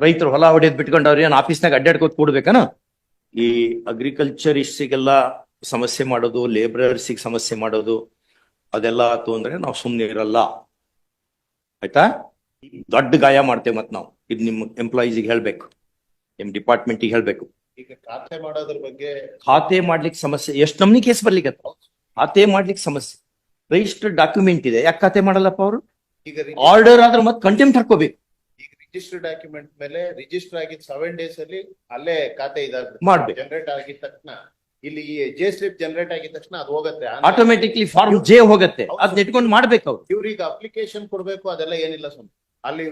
ರೈತರು ಹೊಲ ಹೊಡೆದ್ ಬಿಟ್ಕೊಂಡು ಅವ್ರು ಏನ್ ಆಫೀಸ್ನಾಗ ಅಡ್ಡಾಡ್ಕೋತ ಕೂಡ್ಬೇಕನ? ಈ ಅಗ್ರಿಕಲ್ಚರಿಸ್ಟಿಗೆಲ್ಲ ಸಮಸ್ಯೆ ಮಾಡೋದು, ಲೇಬರರ್ಸಿಗೆ ಸಮಸ್ಯೆ ಮಾಡೋದು ಅದೆಲ್ಲ ಆತು ಅಂದ್ರೆ ನಾವು ಸುಮ್ನೆ ಇರಲ್ಲ, ಆಯ್ತಾ? ದೊಡ್ಡ ಗಾಯ ಮಾಡ್ತೇವೆ ಮತ್ ನಾವು. ಇದು ನಿಮ್ ಎಂಪ್ಲಾಯೀಸಿಗೆ ಹೇಳ್ಬೇಕು, ನಿಮ್ ಡಿಪಾರ್ಟ್ಮೆಂಟಿಗೆ ಹೇಳ್ಬೇಕು. ಈಗ ಖಾತೆ ಮಾಡೋದ್ರ ಬಗ್ಗೆ ಖಾತೆ ಮಾಡ್ಲಿಕ್ಕೆ ಸಮಸ್ಯೆ, ಎಷ್ಟು ನಮ್ನಿ ಕೇಸ್ ಬರ್ಲಿಕ್ಕೆ ಖಾತೆ ಮಾಡ್ಲಿಕ್ಕೆ ಸಮಸ್ಯೆ. ರಿಜಿಸ್ಟರ್ಡ್ ಡಾಕ್ಯುಮೆಂಟ್ ಇದೆ, ಯಾಕೆ ಖಾತೆ ಮಾಡಲ್ಲಪ್ಪ ಅವರು? ಈಗ ಆರ್ಡರ್ ಆದ್ರೆ ಮತ್ತೆ ಕಂಟೆಂಪ್ಟ್ ಹಾಕೋಬೇಕು. ಈಗ ರಿಜಿಸ್ಟರ್ ಡಾಕ್ಯುಮೆಂಟ್ ಮೇಲೆ ರಿಜಿಸ್ಟರ್ ಆಗಿದ್ 7 days ಅಲ್ಲಿ ಅಲ್ಲೇ ಖಾತೆ ಮಾಡ್ಬೇಕು. ಜನರೇಟ್ ಆಗಿದ ತಕ್ಷಣ ಇಲ್ಲಿ ಜೆ ಸ್ಲಿಪ್ ಜನರೇಟ್ ಆಗಿದ ತಕ್ಷಣ ಅದು ಹೋಗುತ್ತೆ, ಆಟೋಮೆಟಿಕ್ಲಿ ಫಾರ್ಮ್ ಜೆ ಹೋಗುತ್ತೆ, ಅದನ್ನ ಇಟ್ಕೊಂಡು ಮಾಡ್ಬೇಕು ಅವ್ರು. ಇವ್ರಿಗೆ ಅಪ್ಲಿಕೇಶನ್ ಕೊಡ್ಬೇಕು, ಅದೆಲ್ಲ ಏನಿಲ್ಲ. ಸುಮ್ಮನೆ ಅಲ್ಲಿ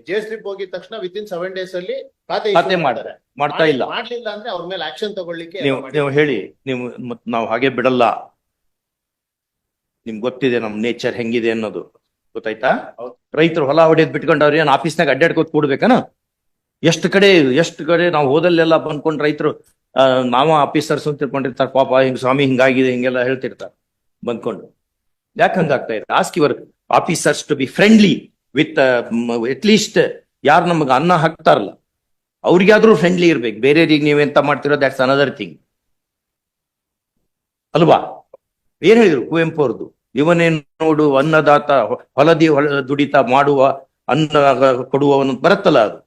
ಜೆ ಸ್ಲಿಪ್ ಹೋಗಿದ ತಕ್ಷಣ ವಿತಿನ್ 7 days ಅಲ್ಲಿ ಖಾತೆ ಮಾಡ್ತಾ ಇಲ್ಲ. ಮಾಡ್ಲಿಲ್ಲ ಅಂದ್ರೆ ಅವ್ರ ಮೇಲೆ ಆಕ್ಷನ್ ತಗೊಳ್ಳಿಕ್ಕೆ ನೀವು ಹೇಳಿ, ನೀವು ನಾವು ಹಾಗೆ ಬಿಡಲ್ಲ. ನಿಮ್ಗೆ ಗೊತ್ತಿದೆ ನಮ್ ನೇಚರ್ ಹೆಂಗಿದೆ ಅನ್ನೋದು, ಗೊತ್ತಾಯ್ತಾ? ರೈತರು ಹೊಲ ಹೊಡೆದ್ ಬಿಟ್ಕೊಂಡು ಅವ್ರು ಏನ್ ಆಫೀಸ್ನಾಗ ಅಡ್ಡಾಡ್ಕೋತ ಕೂಡ್ಬೇಕನ? ಎಷ್ಟು ಕಡೆ ನಾವು ಹೋದಲ್ಲೆಲ್ಲ ಬಂದ್ಕೊಂಡು ರೈತರು ನಾವ ಆಫೀಸರ್ಸ್ ಅಂತ ತಿಳ್ಕೊಂಡಿರ್ತಾರೆ. ಪಾಪ ಹಿಂಗ್ ಸ್ವಾಮಿ ಹಿಂಗಾಗಿದೆ ಹಿಂಗೆಲ್ಲ ಹೇಳ್ತಿರ್ತಾರೆ ಬಂದ್ಕೊಂಡು. ಯಾಕೆ ಹಂಗಾಗ್ತಾ ಇದೆ? Ask your officers to be friendly with at least ಯಾರು ನಮಗ ಅನ್ನ ಹಾಕ್ತಾರಲ್ಲ ಅವ್ರಿಗಾದ್ರೂ ಫ್ರೆಂಡ್ಲಿ ಇರ್ಬೇಕು. ಬೇರೆಯವ್ರಿಗೆ ನೀವೆಂತ ಮಾಡ್ತಿರೋ ದಟ್ಸ್ ಅನದರ್ ಥಿಂಗ್ ಅಲ್ವಾ? ಏನ್ ಹೇಳಿದ್ರು ಕುವೆಂಪು ಅವ್ರದ್ದು? ಇವನೇ ನೋಡು ಅನ್ನದಾತ, ಹೊಲದಿ ದುಡಿತ ಮಾಡುವ ಅನ್ನ ಕೊಡುವವನು ಬರುತ್ತಲ್ಲ, ಅದು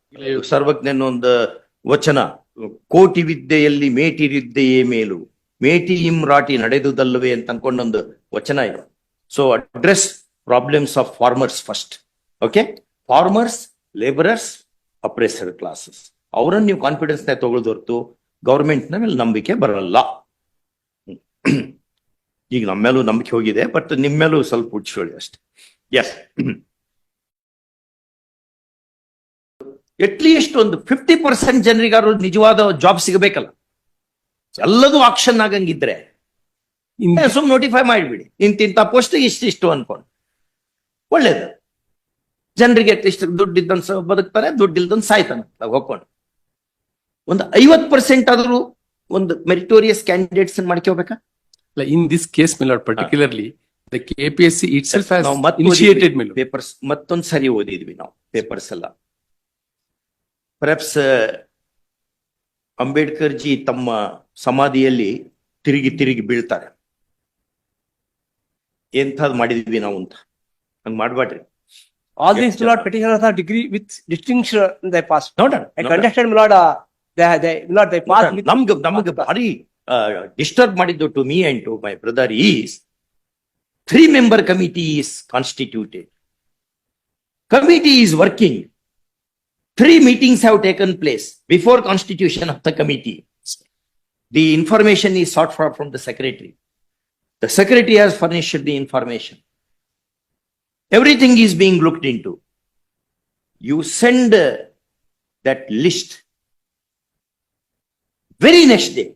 ಸರ್ವಜ್ಞನ ಒಂದು ವಚನ. ಕೋಟಿ ವಿದ್ಯೆಯಲ್ಲಿ ಮೇಟಿ ವಿದ್ಯೆಯೇ ಮೇಲು, ಮೇಟಿ ರಾಟಿ ನಡೆದುದಲ್ಲವೇ ಅಂತ ಅನ್ಕೊಂಡೊಂದು ವಚನ ಇದೆ. So address problems of farmers first. Okay, farmers, labourers, oppressor classes, ಅವರನ್ನು ನೀವು ಕಾನ್ಫಿಡೆನ್ಸ್ ನ ತಗೊಳ್ದೊರ್ತು ಗೌರ್ಮೆಂಟ್ ನ ಮೇಲೆ ನಂಬಿಕೆ ಬರಲ್ಲ. ಈಗ ನಮ್ಮ ಮೇಲೂ ನಂಬಿಕೆ ಹೋಗಿದೆ, ಬಟ್ ನಿಮ್ಮ ಮೇಲೂ ಸ್ವಲ್ಪ ಉಡ್ಸ್ಕೊಳ್ಳಿ ಅಷ್ಟೇ. ಎಸ್, ಅಟ್ ಲೀಸ್ಟ್ ಒಂದು 50% ಜನರಿಗಾರು ನಿಜವಾದ ಜಾಬ್ ಸಿಗಬೇಕಲ್ಲ. ಎಲ್ಲದೂ ಆಕ್ಷನ್ ಆಗಂಗಿದ್ರೆ ಸುಮ್ ನೋಟಿಫೈ ಮಾಡಿಬಿಡಿ, ಇಂತಿಂತ ಪೋಸ್ಟ್ ಇಷ್ಟಿಷ್ಟು ಅನ್ಕೊಂಡು ಒಳ್ಳೇದು. ಜನರಿಗೆ ಅಟ್ಲೀಸ್ಟ್ ದುಡ್ಡಿದ್ದೊಂದು ಬದುಕ್ತಾರೆ, ದುಡ್ಡಿಲ್ದೊಂದು ಸಾಯ್ತಾನೆ ಹೋಗ್ಕೊಂಡು. ಒಂದು 50% ಆದ್ರೂ ಒಂದು ಮೆರಿಟೋರಿಯಸ್ ಕ್ಯಾಂಡಿಡೇಟ್ಸ್ ಮಾಡ್ಕೋಬೇಕಾ? In this case, my lord, particularly the KPSC itself has initiated papers. ಮತ್ತೊಂದ್ ಸರಿ ಓದಿದ್ವಿ ನಾವು ಪೇಪರ್ಸ್ ಎಲ್ಲ. ಪರ್ಹ್ಯಾಪ್ಸ್ ಅಂಬೇಡ್ಕರ್ ಜಿ ತಮ್ಮ ಸಮಾಧಿಯಲ್ಲಿ ತಿರುಗಿ ಬೀಳ್ತಾರೆ. ಎಂಥದ್ ಮಾಡಿದ್ವಿ ನಾವು ಅಂತ. ಹಂಗ್ ಮಾಡ್ಬೇಡ್ರಿ. All these Lord petitioners are degree with distinction they passed. ನೋಡೋಣ, I understand, my Lord, they passed with ನಮ್ಗೆ ಭಾರಿ ಡಿಸ್ಟರ್ಬ್ ಮಾಡಿದ್ದು to me and to my brother is 3-member committee is constituted. Committee is working. 3 meetings have taken place before constitution of the committee. The information is sought for from the secretary. The secretary has furnished the information. Everything is being looked into. You send that list. Very next day,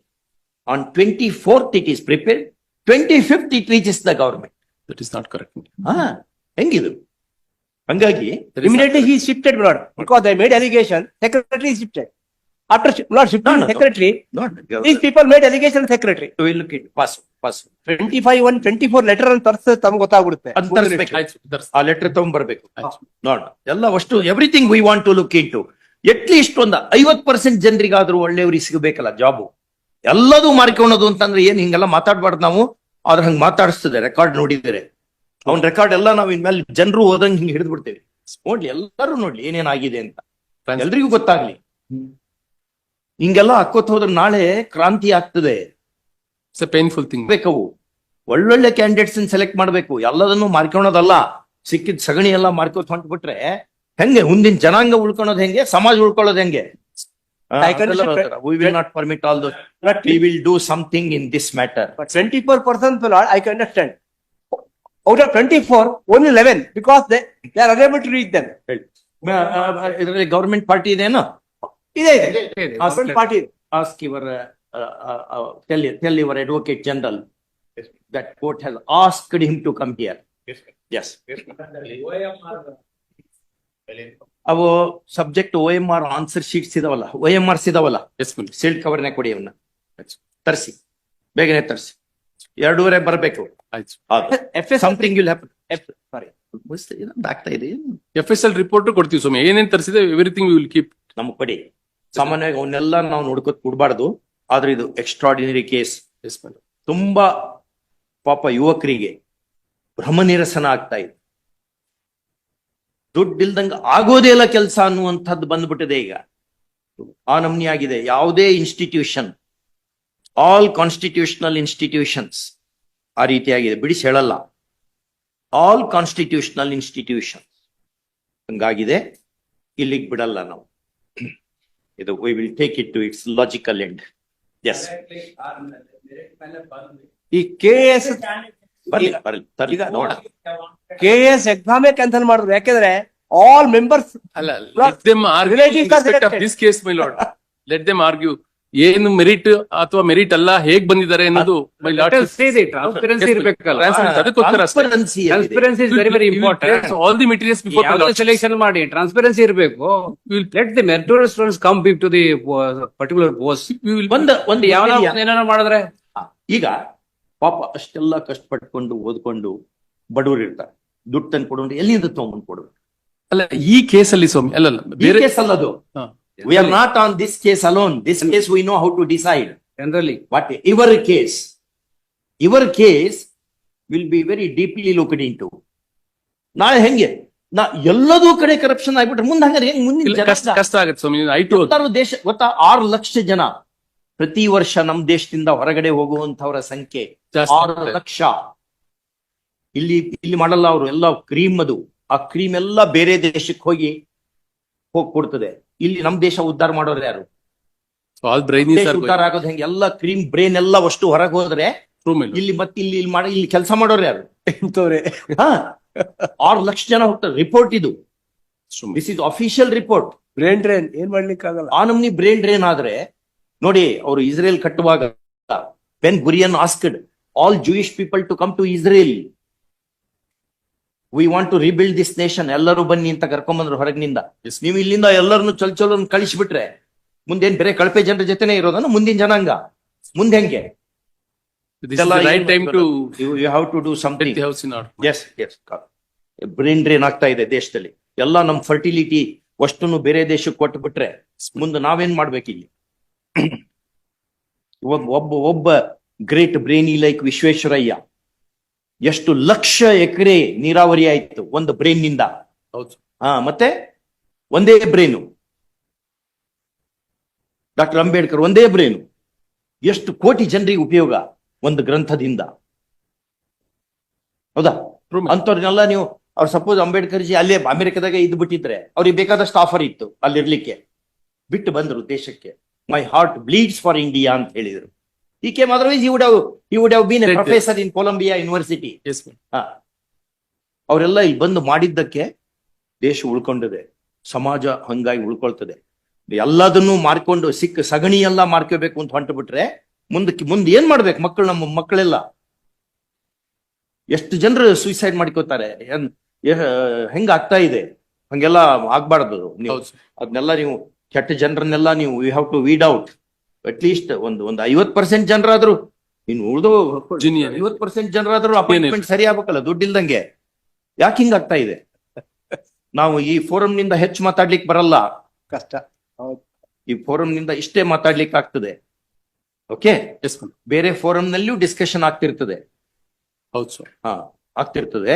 on 24th it is prepared. 25th it reaches the government. that is not correct. ಹೆಂಗಿದು? ಹಂಗಾಗಿ immediately he is shifted, my Lord, because they made allegation. Secretary is shifted. After Lord shifting secretary, these people made allegation secretary. we look at pass 25/1/24 letter ಅಂತ ತರ್ಸ ತಮ್ಗೆ ಗೊತ್ತಾಗ್ಬಿಡುತ್ತೆ. ಆ letter ತಗೊಂಡ್ಬರ್ಬೇಕು. ನೋಡ ಎಲ್ಲ ಅಷ್ಟು everything we want to look into. At least ಒಂದು 50% ಜನರಿಗಾದ್ರೂ ಒಳ್ಳೆಯವ್ರಿಗೆ ಸಿಗಬೇಕಲ್ಲ job. ಎಲ್ಲದೂ ಮಾರ್ಕೊಳ್ಳೋದು ಅಂತಂದ್ರೆ ಏನ್ ಹಿಂಗೆಲ್ಲ ಮಾತಾಡ್ಬಾರ್ದು ನಾವು. ಆದ್ರೆ ಹಂಗ್ ಮಾತಾಡಿಸ್ತದೆ, ರೆಕಾರ್ಡ್ ನೋಡಿದರೆ ಅವ್ನ ರೆಕಾರ್ಡ್ ಎಲ್ಲ ನಾವು ಇನ್ಮೇಲೆ ಜನರು ಓದಂಗ್ ಹಿಂಗ್ ಹಿಡಿದು ಬಿಡ್ತೇವೆ. ನೋಡ್ಲಿ, ಎಲ್ಲರೂ ನೋಡ್ಲಿ ಏನೇನಾಗಿದೆ ಅಂತ, ಎಲ್ರಿಗೂ ಗೊತ್ತಾಗ್ಲಿ. ಹಿಂಗೆಲ್ಲ ಹಾಕೋತ್ ಹೋದ್ರೆ ನಾಳೆ ಕ್ರಾಂತಿ ಆಗ್ತದೆ. It's a painful thing. ಬೇಕವು ಒಳ್ಳೊಳ್ಳೆ ಕ್ಯಾಂಡಿಡೇಟ್ಸ್ ಸೆಲೆಕ್ಟ್ ಮಾಡ್ಬೇಕು. ಎಲ್ಲದನ್ನು ಮಾರ್ಕೊಳೋದಲ್ಲ, ಸಿಕ್ಕಿದ ಸಗಣಿ ಎಲ್ಲ ಮಾರ್ಕೋತ್ ಹೊಂಟ್ಬಿಟ್ರೆ ಹೆಂಗೆ ಮುಂದಿನ ಜನಾಂಗ ಉಳ್ಕೊಳೋದು ಹೆಂಗೆ, ಸಮಾಜ ಉಳ್ಕೊಳ್ಳೋದು ಹೆಂಗೆ? We will not permit all those. We will do something in this matter. But 24%, my Lord, I can understand. Out of 24, only 11 because they are unable to reach them. ಇದರಲ್ಲಿ ಗವರ್ಮೆಂಟ್ ಪಾರ್ಟಿ ಇದೆನೋ? ಇದೆ government party. Ask your tell your advocate general that court has asked him to come here. Yes. ಅವು subject OMR answer sheets ಇದಾವಲ್ಲ, OMRs ಇದಾವಲ್ಲ, sealed ಕವರ್ನ ಕೊಡಿ, ಅವನ್ನ ತರಿಸಿ, ಬೇಗನೆ ತರಿಸಿ. 2:30 ಬರಬೇಕು. Something will happen. ಸಾರಿ, ಆಗ್ತಾ ಇದೆ. FSL ರಿಪೋರ್ಟ್ ಕೊಡ್ತೀವಿ ಸ್ವಾಮಿ, ಏನೇನ್ ತರಿಸಿದೆ ಎವ್ರಿಥಿಂಗ್ ವಿ ವಿಲ್ ಕೀಪ್ ನಮ್ಗ್ ಕೊಡಿ. ಸಾಮಾನ್ಯವಾಗಿ ಅವನ್ನೆಲ್ಲ ನಾವು ನೋಡ್ಕೊತ್ ಕೊಡ್ಬಾರ್ದು. ಆದ್ರೆ ಇದು extraordinary case. Yes, my lord. ತುಂಬಾ ಪಾಪ ಯುವಕರಿಗೆ ಭ್ರಮ ನಿರಸನ ಆಗ್ತಾ ಇದೆ. ದುಡ್ಡಿಲ್ದಂಗ ಆಗೋದೇ ಇಲ್ಲ ಕೆಲಸ ಅನ್ನುವಂಥದ್ದು ಬಂದ್ಬಿಟ್ಟಿದೆ ಈಗ. ಆ ನಮ್ನಿ ಆಗಿದೆ. ಯಾವುದೇ ಇನ್ಸ್ಟಿಟ್ಯೂಷನ್, ಆಲ್ ಕಾನ್ಸ್ಟಿಟ್ಯೂಷನಲ್ ಇನ್ಸ್ಟಿಟ್ಯೂಷನ್ಸ್ ಆ ರೀತಿಯಾಗಿದೆ. ಬಿಡಿಸಿ ಹೇಳಲ್ಲ, ಆಲ್ ಕಾನ್ಸ್ಟಿಟ್ಯೂಷನಲ್ ಇನ್ಸ್ಟಿಟ್ಯೂಷನ್ ಹಂಗಾಗಿದೆ. ಇಲ್ಲಿಗೆ ಬಿಡಲ್ಲ ನಾವು. ಇದು we will take it to its logical end. Yes, ಈ KS ಬರ್ಲಿ ಬರ್ಲಿ ಈಗ ನೋಡ. KS ಎಕ್ಸಾಮೇ ಕ್ಯಾನ್ಸಲ್ ಮಾಡಿದ್ರು. ಯಾಕೆಂದ್ರೆ ಆಲ್ ಮೆಂಬರ್ಸ್ ಅಲ್ಲ, let them argue in Relatives are respect of selected. this case, my lord. Let them argue. ಏನು ಮೆರಿಟ್ ಅಥವಾ ಮೆರಿಟ್ ಅಲ್ಲ, ಹೇಗ್ ಬಂದಿದ್ದಾರೆ ಅನ್ನೋದು my lord. ಟ್ರಾನ್ಸ್ಪರೆನ್ಸಿ ಇರ್ಬೇಕಲ್ಲ. ಅದಕ್ಕೋಸ್ಕರ ಅಷ್ಟೇ. Transparency ಇದೆ. Transparency is very very We will important. place all the materials before my lord. Selection ಮಾಡಿ ಟ್ರಾನ್ಸ್ಪರೆನ್ಸಿ ಇರಬೇಕು. Let the meritorious students come big to the particular post. We will ಒಂದು ಯಾವ ಏನಾರ ಮಾಡಿದ್ರೆ ಈಗ ಪಾಪ ಅಷ್ಟೆಲ್ಲ ಕಷ್ಟಪಟ್ಕೊಂಡು ಓದ್ಕೊಂಡು ಬಡವರು ಇರ್ತಾರೆ. ದುಡ್ಡು ತಂದು ಕೊಡೋದು ಎಲ್ಲಿಂದ ತಗೊಂಡ್ಬಂದು ಕೊಡ್ಬೇಕು? ಅಲ್ಲ, ಈ ಕೇಸಲ್ಲಿ ಸ್ವಾಮಿ ಅಲ್ಲ ಬೇರೆ ಕೇಸ್ ಅಲ್ಲದು. ಹಾ. We are not on this case alone. This case we know how to decide. Generally But your case will be very deeply looked into. ನಾಳೆ ಹೆಂಗೆ ಎಲ್ಲದೂ ಕಡೆ ಕರಪ್ಷನ್ ಆಗ್ಬಿಟ್ರೆ ಮುಂದೆ ಹಂಗಾರೆ ಹೆಂಗ್ ಮುಂದಿನ ಇಲ್ಲ, ಕಷ್ಟ ಆಗತ್ತೆ ಸ್ವಾಮಿ. ದೇಶ ಗೊತ್ತಾ 6 ಲಕ್ಷ ಜನ ಪ್ರತಿ ವರ್ಷ ನಮ್ ದೇಶದಿಂದ ಹೊರಗಡೆ ಹೋಗುವಂತವರ ಸಂಖ್ಯೆ 6 ಲಕ್ಷ. ಇಲ್ಲಿ ಮಾಡಲ್ಲ ಅವರು ಎಲ್ಲ ಕ್ರೀಮ್. ಅದು ಆ ಕ್ರೀಮ್ ಎಲ್ಲ ಬೇರೆ ದೇಶಕ್ಕೆ ಹೋಗಿ ಕೊಡ್ತದೆ. ಇಲ್ಲಿ ನಮ್ ದೇಶ ಉದ್ಧಾರ ಮಾಡೋರು ಯಾರು? ಆಲ್ ಬ್ರೈನ್ ದೇಶ ಉದ್ಧಾರ ಆಗೋದು ಹೆಂಗೆ? ಎಲ್ಲ ಕ್ರೀಮ್ ಬ್ರೈನ್ ಎಲ್ಲ ಅಷ್ಟು ಹೊರಗೆ ಹೋದ್ರೆ ಇಲ್ಲಿ ಮತ್ತೆ ಇಲ್ಲಿ ಕೆಲಸ ಮಾಡೋರು ಯಾರು? ಇಂಥವ್ರೆ. 6 ಲಕ್ಷ ಜನ ಹೋಗ್ತಾರೆ. ರಿಪೋರ್ಟ್ ಇದು. This is official report. Brain drain ಏನ್ ಮಾಡ್ಲಿಕ್ಕೆ ಆಗಲ್ಲ. ಆ ನಮ್ನಿ ಬ್ರೇನ್ ಡ್ರೈನ್ ಆದ್ರೆ ನೋಡಿ, ಅವರು ಇಸ್ರೇಲ್ ಕಟ್ಟುವಾಗ Ben Gurion asked all Jewish people to come to Israel. We want to rebuild this nation. ಎಲ್ಲರೂ ಬನ್ನಿ ಅಂತ ಕರ್ಕೊಂಡ್ಬಂದ್ರು ಹೊರಗಿನಿಂದ. ನೀವು ಇಲ್ಲಿಂದ ಎಲ್ಲರನ್ನು ಚೊಲೋ ಕಳಿಸ್ಬಿಟ್ರೆ ಮುಂದೇನ್ ಬೇರೆ ಕಳಪೆ ಜನರ ಜೊತೆನೆ ಇರೋದನ್ನ ಮುಂದಿನ ಜನಾಂಗ ಮುಂದೆ ಹೆಂಗೆ? Right time to you have to do something. House in order. Yes brain drain ಆಗ್ತಾ ಇದೆ ದೇಶದಲ್ಲಿ. ಎಲ್ಲ ನಮ್ ಫರ್ಟಿಲಿಟಿ ಅಷ್ಟನ್ನು ಬೇರೆ ದೇಶಕ್ಕೆ ಕೊಟ್ಟು ಬಿಟ್ರೆ ಮುಂದೆ ನಾವೇನ್ ಮಾಡ್ಬೇಕಿಲ್ಲಿ? ಒಬ್ಬ ಗ್ರೇಟ್ ಬ್ರೇನಿ ಲೈಕ್ ವಿಶ್ವೇಶ್ವರಯ್ಯ ಎಷ್ಟು ಲಕ್ಷ ಎಕರೆ ನೀರಾವರಿ ಆಯ್ತು ಒಂದು ಬ್ರೇನ್ ನಿಂದ. ಹೌದು. ಮತ್ತೆ ಒಂದೇ ಬ್ರೇನು. ಡಾಕ್ಟರ್ ಅಂಬೇಡ್ಕರ್ ಒಂದೇ ಬ್ರೇನು. ಎಷ್ಟು ಕೋಟಿ ಜನರಿಗೆ ಉಪಯೋಗ ಒಂದು ಗ್ರಂಥದಿಂದ. ಹೌದಾ? ಅಂತವ್ರನ್ನೆಲ್ಲ ನೀವು ಅವ್ರು ಸಪೋಸ್ ಅಂಬೇಡ್ಕರ್ ಜಿ ಅಲ್ಲೇ ಅಮೆರಿಕದಾಗ ಇದ್ದು ಬಿಟ್ಟಿದ್ರೆ ಅವ್ರಿಗೆ ಬೇಕಾದಷ್ಟು ಆಫರ್ ಇತ್ತು ಅಲ್ಲಿರ್ಲಿಕ್ಕೆ. ಬಿಟ್ಟು ಬಂದ್ರು ದೇಶಕ್ಕೆ. My heart bleeds for India ಅಂತ ಹೇಳಿದ್ರು. He came, otherwise he would have been a professor in Columbia University. Yes, ma'am. ಅವರೆಲ್ಲ ಇಲ್ಲಿ ಬಂದು ಮಾಡಿದ್ದಕ್ಕೆ ದೇಶ ಉಳ್ಕೊಂಡಿದೆ. ಸಮಾಜ ಹಂಗಾಗಿ ಉಳ್ಕೊಳ್ತದೆ. ಎಲ್ಲದನ್ನು ಮಾರ್ಕೊಂಡು ಸಿಕ್ಕ ಸಗಣಿ ಎಲ್ಲ ಮಾರ್ಕೋಬೇಕು ಅಂತ ಹೊಂಟು ಬಿಟ್ರೆ ಮುಂದೆ ಏನ್ ಮಾಡ್ಬೇಕು ಮಕ್ಕಳು? ನಮ್ಮ ಮಕ್ಕಳೆಲ್ಲ ಎಷ್ಟು ಜನರು ಸೂಸೈಡ್ ಮಾಡ್ಕೋತಾರೆ. ಹೆಂಗ ಆಗ್ತಾ ಇದೆ? ಹಂಗೆಲ್ಲ ಆಗ್ಬಾರ್ದು. ನೀವು ಅದನ್ನೆಲ್ಲ ನೀವು ಕೆಟ್ಟ ಜನರನ್ನೆಲ್ಲ ನೀವು you have to weed out. At least ಒಂದು 50% ಜನರಾದ್ರು, ಇನ್ನು ಉಳಿದು 50% ಜನರಾದ್ರು ಅಪಾಯಿಂಟ್ಮೆಂಟ್ ಸರಿ ಆಗ್ಬೇಕಲ್ಲ ದುಡ್ಡಿಲ್ದಂಗೆ. ಯಾಕೆ ಹಿಂಗ ಆಗ್ತಾ ಇದೆ? ನಾವು ಈ ಫೋರಂ ನಿಂದ ಹೆಚ್ಚು ಮಾತಾಡ್ಲಿಕ್ಕೆ ಬರಲ್ಲ. ಕಷ್ಟ. ಈ ಫೋರಂ ನಿಂದ ಇಷ್ಟೇ ಮಾತಾಡ್ಲಿಕ್ಕೆ ಆಗ್ತದೆ. ಓಕೆ, ಬೇರೆ ಫೋರಂ ನಲ್ಲಿಯೂ ಡಿಸ್ಕಷನ್ ಆಗ್ತಿರ್ತದೆ. ಹೌದು ಸರ್. ಆಗ್ತಿರ್ತದೆ.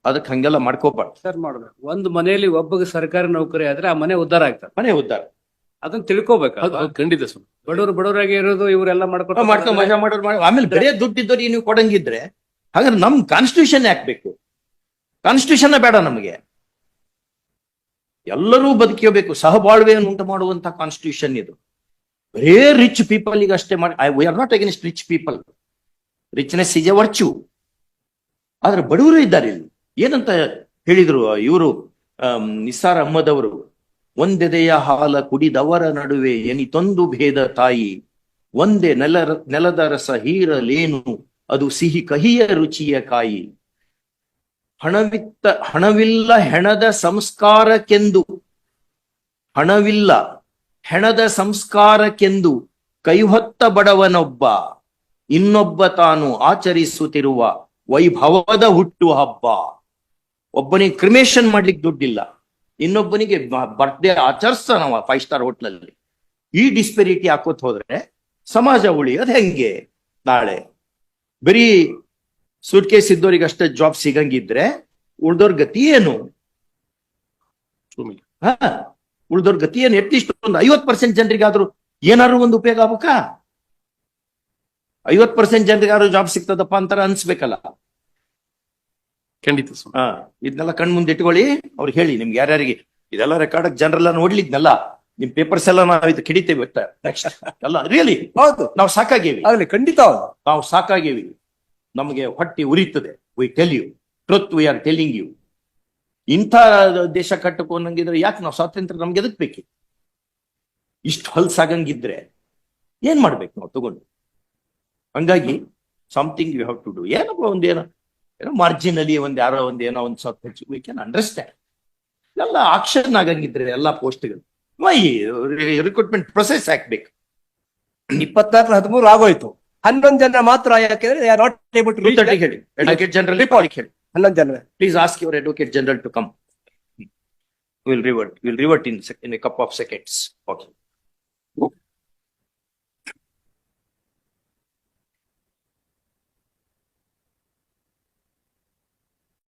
ಅದಕ್ಕೆ ಹಂಗೆಲ್ಲ ಮಾಡ್ಕೋಬಾರ್ದು. ಸರ್ ಮಾಡ್ಬೇಕು. ಒಂದು ಮನೆಯಲ್ಲಿ ಒಬ್ಬ ಸರ್ಕಾರಿ ನೌಕರಿ ಆದ್ರೆ ಆ ಮನೆ ಉದ್ಧಾರ ಆಗ್ತದೆ. ಮನೆ ಉದ್ಧಾರ ಅದನ್ನ ತಿಳ್ಕೊಬೇಕು. ಖಂಡಿತ ಸರ್. ಬಡವರಾಗಿ ಇರೋದು ಇವರೆಲ್ಲ ಮಾಡ್ಕೊಂಡು ಮಜಾ ಮಾಡೋರು ಆಮೇಲೆ ಬೇರೆ ದುಡ್ಡಿದ್ದವ್ರಿಗೆ ನೀವು ಕೊಡಂಗಿದ್ರೆ ಹಾಗಾದ್ರೆ ನಮ್ ಕಾನ್ಸ್ಟಿಟ್ಯೂಷನ್ ಯಾಕಬೇಕು? ಕಾನ್ಸ್ಟಿಟ್ಯೂಷನ್ ಬೇಡ ನಮಗೆ. ಎಲ್ಲರೂ ಬದುಕಬೇಕು, ಸಹಬಾಳ್ವೆಯನ್ನು ಉಂಟು ಮಾಡುವಂತ ಕಾನ್ಸ್ಟಿಟ್ಯೂಷನ್ ಇದು. ಬರೇ ರಿಚ್ ಪೀಪಲ್ ಈಗ ಅಷ್ಟೇ ಮಾಡಿ. We are not against rich people. Richness is A virtue. ಆದ್ರೆ ಬಡವರು ಇದ್ದಾರೆ ಇಲ್ಲಿ. ಏನಂತ ಹೇಳಿದ್ರು ಇವರು ನಿಸಾರ್ ಅಹ್ಮದ್ ಅವರು? ಒಂದೆದೆಯ ಹಾಲ ಕುಡಿದವರ ನಡುವೆ ಎನಿತೊಂದು ಭೇದ ತಾಯಿ, ಒಂದೇ ನೆಲದ ರಸ ಹೀರಲೇನು ಅದು ಸಿಹಿ ಕಹಿಯ ರುಚಿಯ ಕಾಯಿ. ಹಣವಿಲ್ಲ ಹೆಣದ ಸಂಸ್ಕಾರಕ್ಕೆಂದು, ಹಣವಿಲ್ಲ ಹೆಣದ ಸಂಸ್ಕಾರಕ್ಕೆಂದು ಕೈಹೊತ್ತ ಬಡವನೊಬ್ಬ, ಇನ್ನೊಬ್ಬ ತಾನು ಆಚರಿಸುತ್ತಿರುವ ವೈಭವದ ಹುಟ್ಟು ಹಬ್ಬ. ಒಬ್ಬನಿಗೆ ಕ್ರಿಮೇಷನ್ ಮಾಡ್ಲಿಕ್ಕೆ ದುಡ್ಡಿಲ್ಲ, ಇನ್ನೊಬ್ಬನಿಗೆ ಬರ್ತ್ಡೇ ಆಚರಿಸ್ತಾನ 5 ಸ್ಟಾರ್ ಹೋಟ್ಲಲ್ಲಿ. ಈ ಡಿಸ್ಪೆರಿಟಿ ಹಾಕೋತ್ ಹೋದ್ರೆ ಸಮಾಜ ಉಳಿಯೋದು ಹೆಂಗೆ? ನಾಳೆ ಬರೀ ಸೂಟ್ ಕೇಸ್ ಇದ್ದವ್ರಿಗೆ ಅಷ್ಟೇ ಜಾಬ್ ಸಿಗಂಗಿದ್ರೆ ಉಳ್ದೋರ್ ಗತಿ ಏನು? ಹಾ, ಉಳ್ದೋರ್ ಗತಿ ಏನು? ಅಟ್ಲೀಸ್ಟ್ ಒಂದು 50% ಜನರಿಗಾದ್ರೂ ಏನಾದ್ರು ಒಂದು ಉಪಯೋಗ ಆಗ್ಬೇಕಾ? 50% ಜನರಿಗಾದ್ರೂ ಜಾಬ್ ಸಿಗ್ತದಪ್ಪ ಅಂತಾರ ಅನ್ಸ್ಬೇಕಲ್ಲ. ಖಂಡಿತ ಸ್ವಾಮಿ. ಹಾ, ಇದನ್ನೆಲ್ಲ ಕಣ್ ಮುಂದೆ ಇಟ್ಕೊಳ್ಳಿ. ಅವ್ರಿಗೆ ಹೇಳಿ, ನಿಮ್ಗೆ ಯಾರ್ಯಾರಿಗೆ ಇದೆಲ್ಲ ರೆಕಾರ್ಡ್ ಜನರೆಲ್ಲ ನೋಡ್ಲಿದ್ನಲ್ಲ, ನಿಮ್ ಪೇಪರ್ಸ್ ಎಲ್ಲ ನಾವು ಇದು ಕಿಡಿತೇವೆ ನೆಕ್ಸ್ಟ್ ಎಲ್ಲ. ರಿಯಲಿ ಹೌದು, ನಾವು ಸಾಕಾಗೇವಿ, ಆಗ್ಲಿ, ಖಂಡಿತ ಹೌದು. ನಾವು ಸಾಕಾಗೇವಿ. ನಮಗೆ ಹೊಟ್ಟಿ ಉರಿತದೆ. We tell you truth, we are telling you. ಇಂಥ ದೇಶ ಕಟ್ಟಕೊಂಡಂಗಿದ್ರೆ ಯಾಕೆ ನಾವು ಸ್ವಾತಂತ್ರ್ಯ ನಮ್ಗೆ ಎದಕ್ ಬೇಕಿ? ಇಷ್ಟು ಹೊಲ್ಸಾಗಂಗಿದ್ರೆ ಏನ್ ಮಾಡ್ಬೇಕು ನಾವು ತಗೊಂಡು? ಹಂಗಾಗಿ something you have to do. ಏನಪ್ಪ ಒಂದೇನೋ ಮಾರ್ಜಿನಲಿ ಯಾರೋ ಏನೋ ಒಂದ್ ಸ್ವಲ್ಪ ಹೆಚ್ಚು, ವಿ ಕ್ಯಾನ್ ಅಂಡರ್ಸ್ಟ್ಯಾಂಡ್. ಎಲ್ಲ ಆಕ್ಷನ್ ಆಗಂಗಿದ್ರೆ ಎಲ್ಲ ಪೋಸ್ಟ್ಗಳು ರಿಕ್ರೂಟ್ಮೆಂಟ್ ಪ್ರೊಸೆಸ್ ಹಾಕ್ಬೇಕು. 24-13 ಆಗೋಯ್ತು. 11 ಜನ ಮಾತ್ರ ಯಾಕೆಂದ್ರೆ they are not able to reach that. ಹೇಳಿ, ಅಡ್ವೊಕೇಟ್ ಜನರಲ್ ಹೇಳಿ, 11 ಜನ. please ask your advocate general to come. We'll revert in a couple of seconds. Okay.